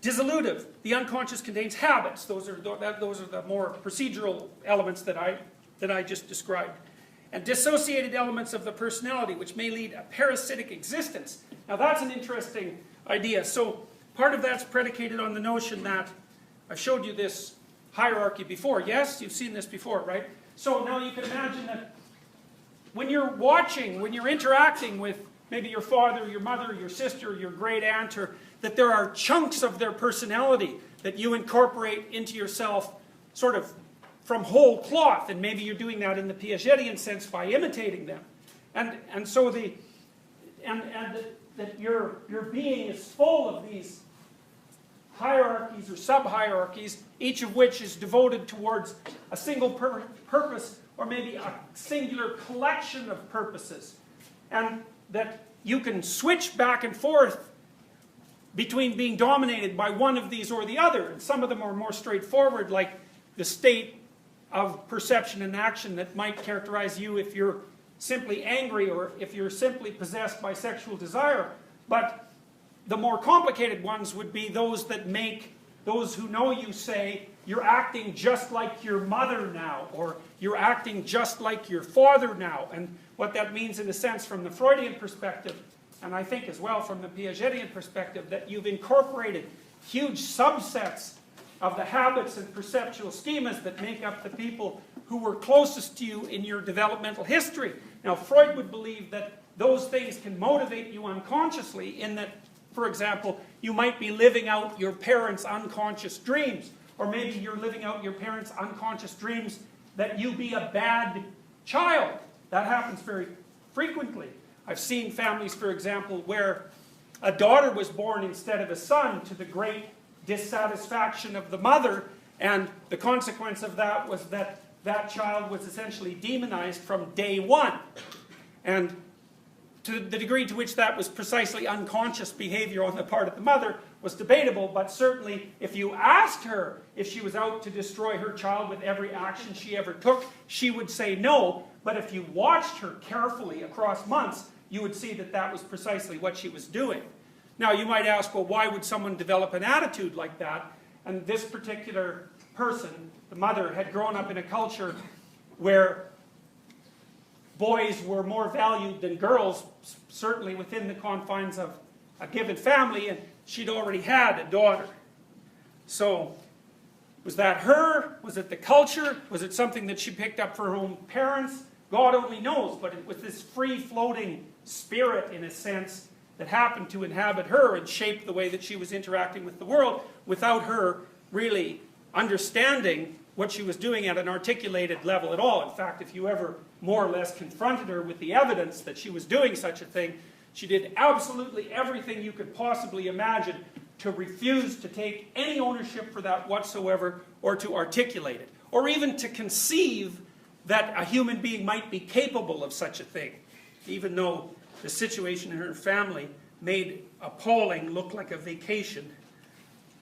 dissolutive. The unconscious contains habits. Those are the more procedural elements that I just described. And dissociated elements of the personality, which may lead a parasitic existence. Now that's an interesting idea. So part of that's predicated on the notion that, I showed you this hierarchy before. Yes, you've seen this before, right? So now you can imagine that when you're watching, when you're interacting with maybe your father, your mother, your sister, your great aunt, or that there are chunks of their personality that you incorporate into yourself sort of from whole cloth, and maybe you're doing that in the Piagetian sense by imitating them. And so that your being is full of these hierarchies or sub-hierarchies, each of which is devoted towards a single purpose, or maybe a singular collection of purposes. And that you can switch back and forth between being dominated by one of these or the other. And some of them are more straightforward, like the state of perception and action that might characterize you if you're simply angry or if you're simply possessed by sexual desire. But the more complicated ones would be those that make those who know you say, you're acting just like your mother now, or you're acting just like your father now. And what that means in a sense from the Freudian perspective, and I think as well from the Piagetian perspective, that you've incorporated huge subsets of the habits and perceptual schemas that make up the people who were closest to you in your developmental history. Now Freud would believe that those things can motivate you unconsciously, in that, for example, you might be living out your parents' unconscious dreams, or maybe you're living out your parents' unconscious dreams that you be a bad child. That happens very frequently. I've seen families, for example, where a daughter was born instead of a son, to the great dissatisfaction of the mother, and the consequence of that was that that child was essentially demonized from day one. And to the degree to which that was precisely unconscious behavior on the part of the mother was debatable, but certainly if you asked her if she was out to destroy her child with every action she ever took, she would say no. But if you watched her carefully across months, you would see that that was precisely what she was doing. Now you might ask, well, why would someone develop an attitude like that? And this particular person, the mother, had grown up in a culture where boys were more valued than girls, certainly within the confines of a given family, and she'd already had a daughter. So, was that her? Was it the culture? Was it something that she picked up from her own parents? God only knows, but it was this free-floating spirit, in a sense, that happened to inhabit her and shape the way that she was interacting with the world, without her really understanding what she was doing at an articulated level at all. In fact, if you ever more or less confronted her with the evidence that she was doing such a thing, she did absolutely everything you could possibly imagine to refuse to take any ownership for that whatsoever, or to articulate it, or even to conceive that a human being might be capable of such a thing, even though the situation in her family made appalling look like a vacation.